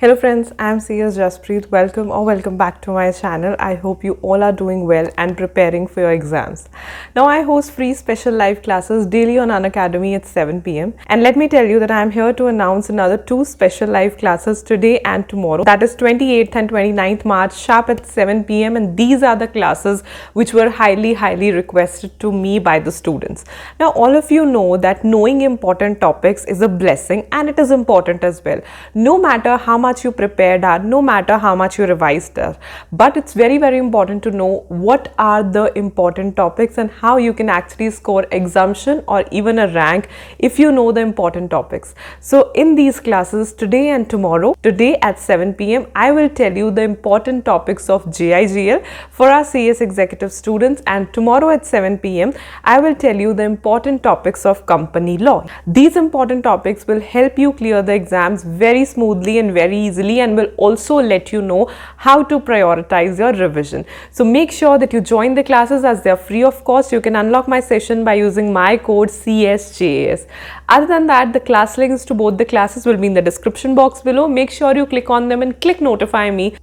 Hello friends, I am CSJAS. Welcome back to my channel. I hope you all are doing well and preparing for your exams. Now I host free special live classes daily on Unacademy at 7 p.m. And let me tell you that I am here to announce another 2 special live classes today and tomorrow. That is 28th and 29th March sharp at 7 p.m. and these are the classes which were highly requested to me by the students. Now all of you know that knowing important topics is a blessing and it is important as well. No matter how much you prepared are, no matter how much you revised are, but it's very important to know what are the important topics and how you can actually score exemption or even a rank if you know the important topics. So in these classes today and tomorrow, today at 7 p.m. I will tell you the important topics of JIGL for our CS executive students, and tomorrow at 7 p.m. I will tell you the important topics of company law. These important topics will help you clear the exams very smoothly and very easily, and will also let you know how to prioritize your revision. So make sure that you join the classes as they are free of cost. You can unlock my session by using my code CSJAS. Other than that, the class links to both the classes will be in the description box below. Make sure you click on them and click notify me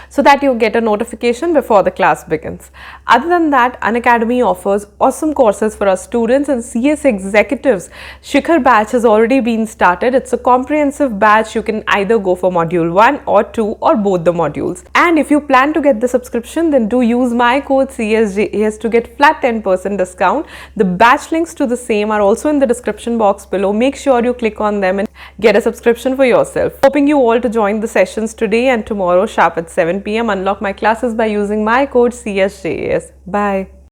so that you get a notification before the class begins. Other than that, Unacademy offers awesome courses for our students and CS executives. Shikhar batch has already been started. It's a comprehensive batch. You can either go for module 1 or 2 or both the modules. And if you plan to get the subscription, then do use my code CSJAS to get flat 10% discount. The batch links to the same are also in the description box below. Make sure you click on them and get a subscription for yourself. Hoping you all to join the sessions today and tomorrow sharp at 7 p.m. Unlock my classes by using my code CSJAS. Bye.